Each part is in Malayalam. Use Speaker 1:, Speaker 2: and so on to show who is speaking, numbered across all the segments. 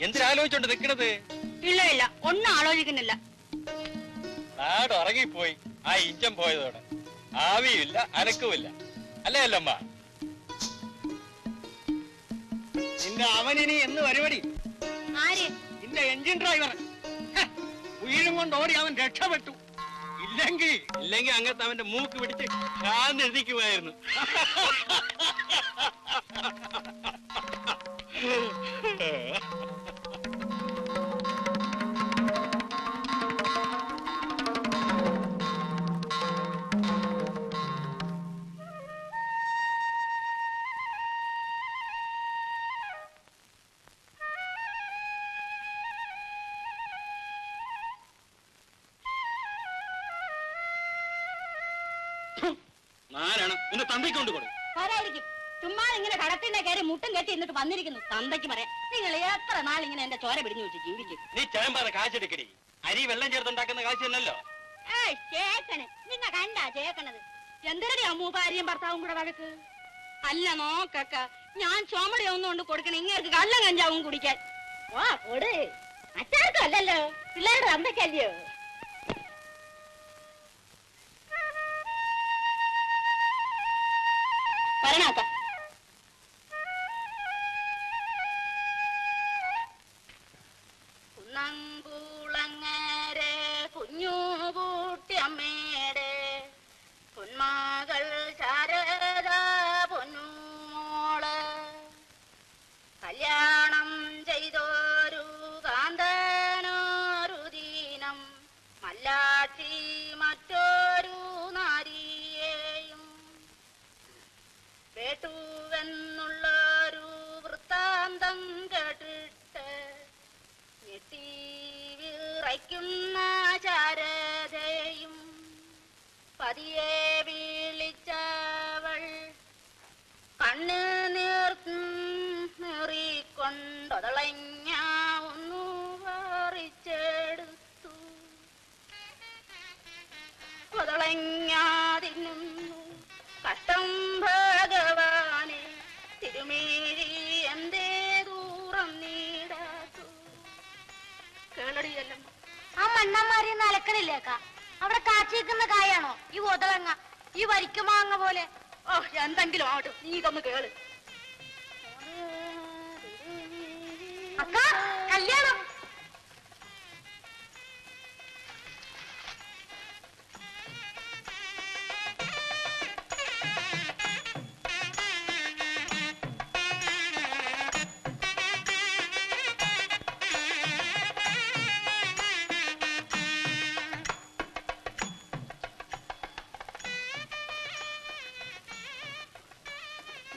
Speaker 1: എന്തിനാലോചിച്ചോണ്ട് നിക്കണത്?
Speaker 2: ഇല്ല ഇല്ല, ഒന്നും ആലോചിക്കുന്നില്ല.
Speaker 1: നാട് ഉറങ്ങിപ്പോയി. ആ ഇഞ്ചം പോയതോടെ ആവിയുമില്ല അനക്കുമില്ല. അല്ലേ അല്ലമ്മ? നിന്റെ അവനിനി എന്ന് പരിപാടി?
Speaker 2: ആര്?
Speaker 1: നിന്റെ എഞ്ചിൻ ഡ്രൈവർ. വീഴും കൊണ്ട് ഓടി അവൻ രക്ഷപ്പെട്ടു. ഇല്ലെങ്കിൽ അങ്ങനത്തെ അവന്റെ മൂക്ക് പിടിച്ച് ശാന്തിരിക്കുമായിരുന്നു.
Speaker 2: ചുമ്മാ ഇങ്ങനെ കടത്തിന്റെ കയറി മുട്ടും കെട്ടി എന്നിട്ട് വന്നിരിക്കുന്നു. തന്തയ്ക്ക് പറയാം, നിങ്ങൾ എത്ര നാൾ ഇങ്ങനെ എന്റെ ചോര പിടിഞ്ഞു വെച്ച് ജീവിക്കും?
Speaker 1: നീ ചേമ്പാറ കാശെടുക്കടി. അരി വെള്ളം ചേർത്തുണ്ടാക്കുന്ന കാശല്ലല്ലോ.
Speaker 2: ചേക്കണ് നിങ്ങ കണ്ടാ ചേക്കണത്? എന്തിനടി അമ്മൂ ഭാര്യയും ഭർത്താവും കൂടെ വഴക്ക്? അല്ല നോക്കക്ക, ഞാൻ ചുമടി ഒന്നും കൊണ്ട് കൊടുക്കണ ഇങ്ങനെ കള്ളം കഞ്ചാവും കുടിക്കാൻ. വാ കൊട്, മറ്റാർക്കും അല്ലല്ലോ, പിള്ളേരുടെ തന്തയ്ക്കല്ലയോ. വരണാക്ക. കുന്നംകുളങ്ങരെ കുഞ്ഞുകൂട്ടിയമ്മേടെ പൊന്മകൾ ശാരദ പൊന്നുമോള് കല്യാണം ചെയ്തൊരു കാന്തനൊരു ദീനം മല്ലാച്ചി മറ്റൊരു നാരിയെയും കേട്ടുവെന്നുള്ളൊരു വൃത്താന്തം കേട്ടിട്ട് ഞെട്ടി വിറയ്ക്കുന്ന ശാരദയും പതിയെ വിളിച്ചവൾ കണ്ണ് നീറിക്കൊണ്ടൊതളഞ്ഞ ഒന്നു പറിച്ചെടുത്തു. ഒതളഞ്ഞാതിന്നു കഷ്ടം ഭഗവാനെ, തിരുമേരി എന്തേ ദൂരം നീടാത്തു. കേളടിയല്ലോ
Speaker 3: ആ മണ്ണന്മാരെ അലക്കണില്ലേക്ക? അവിടെ കാച്ചിരിക്കുന്ന കായാണോ ഈ ഒതളങ്ങ, ഈ വരിക്കുമാങ്ങ പോലെ?
Speaker 2: ഓ, എന്തെങ്കിലും ആവട്ടെ, നീ ഇതൊന്ന് കേള്.
Speaker 3: അക്ക, കല്യാണം.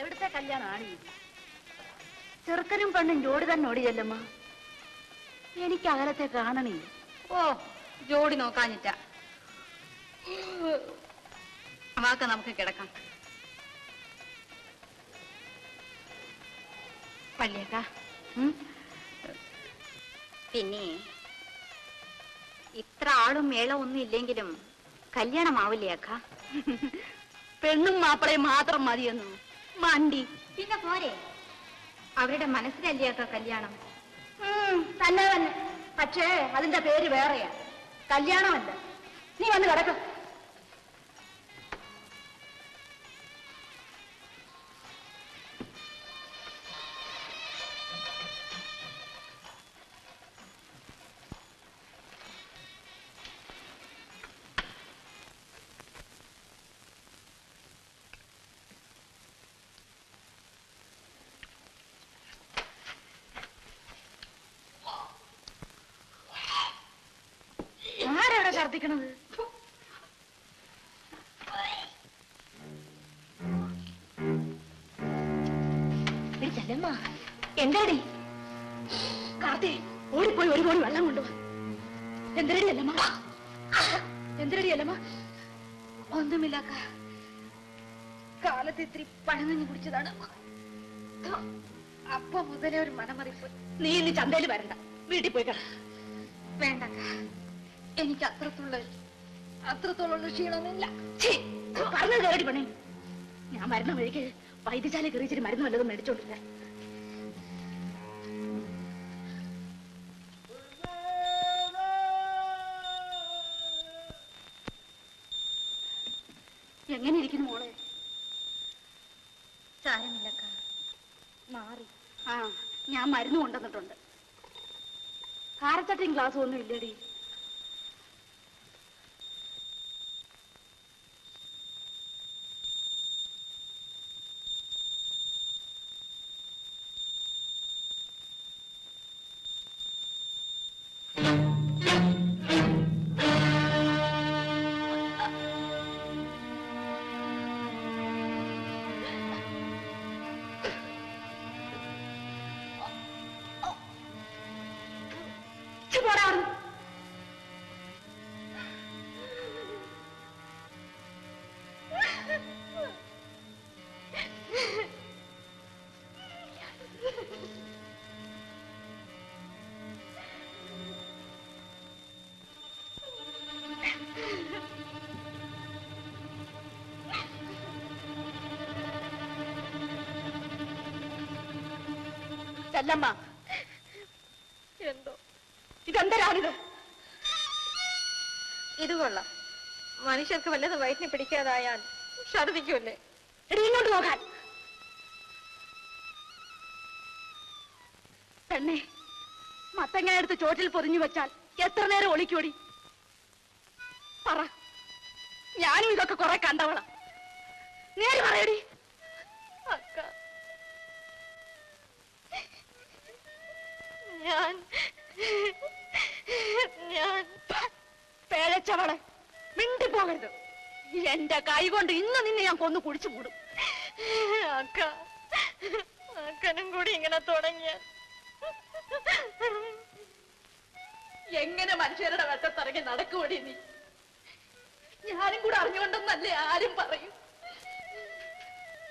Speaker 2: എവിടുത്തെ കല്യാണമാണ് ഇത്?
Speaker 3: ചെറുക്കനും പെണ്ണും ജോഡി തന്നെ ഓടിയല്ലമ്മ. എനിക്ക് അകലത്തെ കാണണേ.
Speaker 2: ഓ, ജോഡി നോക്കാഞ്ഞിട്ട. വാക്ക നമുക്ക് കിടക്കാം. പള്ളിയക്ക, പിന്നെ ഇത്ര ആളും മേളം ഒന്നും ഇല്ലെങ്കിലും കല്യാണമാവില്ലേ അക്ക? പെണ്ണും മാപ്പിളയും മാത്രം മതിയെന്നു മണ്ടി.
Speaker 3: പിന്നെ പോരെ,
Speaker 2: അവരുടെ മനസ്സിലല്ലേ അക്ക കല്യാണം?
Speaker 3: തന്നെ തന്നെ. പക്ഷേ അതിന്റെ പേര് വേറെയാ, കല്യാണമല്ല. നീ വന്ന് കിടക്ക. ആരാണ് ഛർദിക്കണത്? ചെല്ലമ്മ, എന്താടി? കാർത്തി, ഓടിപ്പോയി ഒരു കോടി വെള്ളം കൊണ്ടുപോവാ. എന്തരടി അല്ലമ്മ? എന്തരടി അല്ലമ്മ? ഒന്നുമില്ല. കാലത്ത് ഇത്തിരി പഴങ്ങഞ്ഞു കുടിച്ചതാണ്. അപ്പൊ മുതലേ ഒരു മനമറിപ്പ്.
Speaker 2: നീ ഇനി ചന്തയിൽ വരണ്ട, വീട്ടിൽ പോയി കിട.
Speaker 3: വേണ്ട, എനിക്ക് അത്രത്തോളം ക്ഷീണമൊന്നുമില്ല.
Speaker 2: പറഞ്ഞത് കേരടി പണി. ഞാൻ മരുന്ന് വഴിക്ക് വൈദ്യശാല കയറിച്ചിട്ട് മരുന്ന് വല്ലതും മേടിച്ചോണ്ടില്ല. എങ്ങനെ ഇരിക്കുന്നു മോളെ?
Speaker 3: സാരമില്ലക്ക,
Speaker 2: മാറി. ആ, ഞാൻ മരുന്ന് കൊണ്ടുവന്നിട്ടുണ്ട്. കാരച്ചട്ടയും ഗ്ലാസ്സും ഒന്നും ഇല്ലടി. ചെല്ലമ്മ,
Speaker 3: എന്തോ
Speaker 2: ഇതെന്തരാണിത്?
Speaker 3: ഇത് കൊള്ളാം. മനുഷ്യർക്ക് വല്ലതും വയറ്റിനെ പിടിക്കാതായാൽ ഛർദിക്കൂല്ലേ?
Speaker 2: ഇങ്ങോട്ട് നോക്കാൻ. പെണ്ണെ, മത്തങ്ങനെ എടുത്ത് ചോട്ടിൽ പൊതിഞ്ഞു വെച്ചാൽ എത്ര നേരം ഒളിക്കോടി? പറ, ഞാനും ഇതൊക്കെ കുറെ കണ്ടവളാ. നേര് പറയടി.
Speaker 3: അക്ക, ഞാൻ
Speaker 2: പേഴച്ചവളെ, മിണ്ടിപ്പോകരുത്. എന്റെ കൈ കൊണ്ട് ഇന്ന് നിന്നെ ഞാൻ കൊന്നു കുടിച്ചു മൂടും.
Speaker 3: അക്ക, അക്കനും കൂടി ഇങ്ങനെ തുടങ്ങിയ
Speaker 2: എങ്ങനെ മനുഷ്യരുടെ വെട്ടത്തിറങ്ങി നടക്കുവടി നീ? ഞാനും കൂടെ അറിഞ്ഞുകൊണ്ടെന്നല്ലേ ആരും പറയും.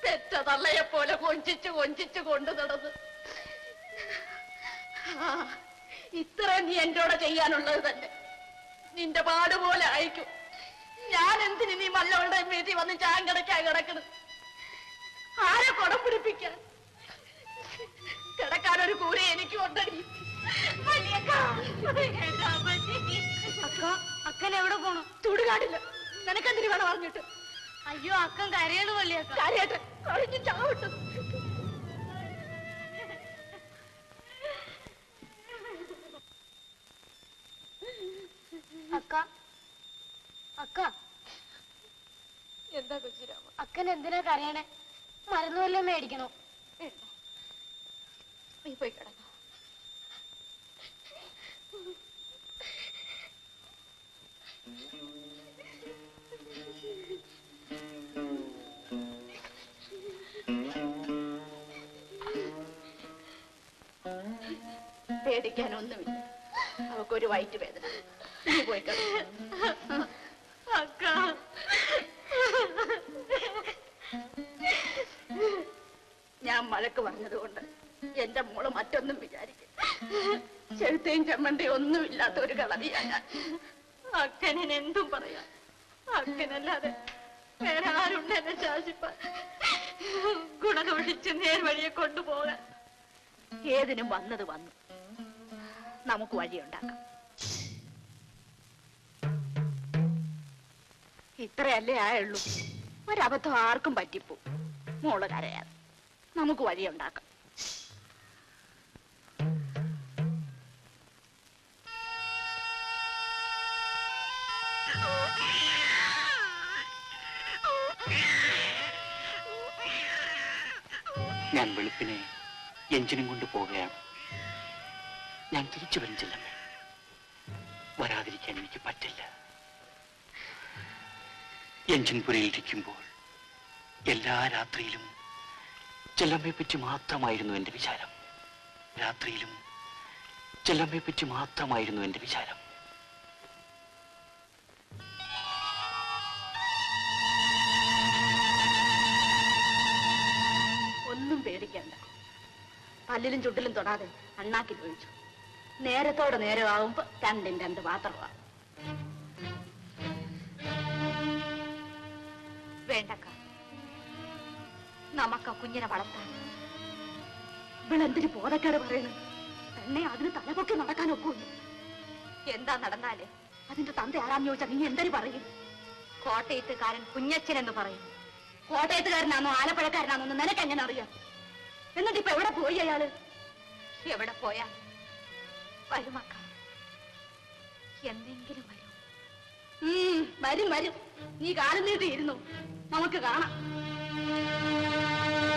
Speaker 2: പെറ്റ തള്ളയെ പോലെ കൊഞ്ചിച്ചു കൊണ്ടു നടന്ന് ഇത്രയും നീ എന്നോട് ചെയ്യാനുള്ളത് തന്നെ. നിന്റെ പാടുപോലെ അയക്കും. ഞാൻ എന്തിനു നീ മല്ലവളുടെ വീട്ടിൽ വന്ന് ചാങ്കടക്കായി കിടക്കണം? ആരെ കുടം പിടിപ്പിക്കാൻ? കിടക്കാനൊരു കൂര എനിക്ക് കൊണ്ടടി.
Speaker 3: അക്കൻ എവിടെ പോണു?
Speaker 2: ചൂടുകാടില്ല. നിനക്കെന്തിനു വേണം പറഞ്ഞിട്ട്?
Speaker 3: അയ്യോ, അക്കൻ കരയാണ് വള്ളിയക്ക.
Speaker 2: കാര്യായിട്ട് കഴിഞ്ഞു ചാവട്ടു.
Speaker 3: അക്ക, അക്ക, എന്താ കൊച്ചിരാമ? അക്കൻ എന്തിനാ കരയണേ? മരുന്ന് വല്ലതും മേടിക്കണോ?
Speaker 2: നീ പോയി കിടന്നു. പേടിക്കാനൊന്നുമില്ല. അവക്കൊരു വയറ്റ് വേദന. നീ പോയി കിടന്നു.
Speaker 3: അക്ക,
Speaker 2: ഞാൻ മഴക്ക് പറഞ്ഞതുകൊണ്ട് എന്റെ മോള് മറ്റൊന്നും വിചാരിക്കും. ചെഴുത്തയും ചെമ്മണ്ടയും ഒന്നുമില്ലാത്ത ഒരു കളവിയാ ഞാൻ.
Speaker 3: അക്കനെ എന്തും പറയാം. അക്കനല്ലാതെ വേറെ ആരുണ്ട് എന്നെ ശാസിപ്പാൻ? ഗുണദോഷിച്ച് നേർവഴിയെ കൊണ്ടുപോകാൻ.
Speaker 2: ഏതിനും വന്നത് വന്നു. നമുക്ക് വഴിയുണ്ടാക്കാം. ഇത്രയല്ലേ ആയുള്ളൂ. ഒരബദ്ധം ആർക്കും പറ്റിപ്പോ. മോള് കരയാതെ നമുക്ക് വഴിയുണ്ടാക്കാം.
Speaker 1: ഞാൻ വെളുപ്പിനെ എഞ്ചിനും കൊണ്ട് പോവുകയാണ്. ഞാൻ തിരിച്ചു വരും ചെല്ലമ്മേ. വരാതിരിക്കാൻ എനിക്ക് പറ്റില്ല. എഞ്ചിൻ പുരയിലിരിക്കുമ്പോൾ എല്ലാ രാത്രിയിലും ചെല്ലമ്മയെ പറ്റി മാത്രമായിരുന്നു എന്റെ വിചാരം. രാത്രിയിലും ചെല്ലമ്മയെ പറ്റി മാത്രമായിരുന്നു എന്റെ വിചാരം.
Speaker 3: ചെയ്യണ്ട. പല്ലിലും ചുട്ടിലും തൊടാതെ അണ്ണാക്കി ഒഴിച്ചു. നേരത്തോടെ നേരമാവുമ്പോ രണ്ടും രണ്ട് പാത്രമാണ്. വേണ്ടക്ക, നമുക്ക് കുഞ്ഞിനെ വളർത്താൻ. ഇവളെന്തിന് ബോധക്കേട് പറയുന്നു? എന്നെ അതിന് തലപൊക്കി നടക്കാൻ ഒക്കൂന്നു. എന്താ നടന്നാല് അതിന്റെ തന്ത ആരാന്ന് ചോദിച്ചാൽ നീ എന്തൊരു പറയും? കോട്ടയത്തുകാരൻ കുഞ്ഞച്ചൻ എന്ന് പറയും. കോട്ടയത്തുകാരനാണോ ആലപ്പുഴക്കാരനാണോ എന്ന് നിനക്ക് എങ്ങനെ അറിയാം? എന്നിട്ട് ഇപ്പൊ എവിടെ പോയി അയാള്? എവിടെ പോയാ വരുമക്ക, എന്തെങ്കിലും വരും. വരും വരും. നീ കാലം നീട്ടിയിരുന്നു, നമുക്ക് കാണാം.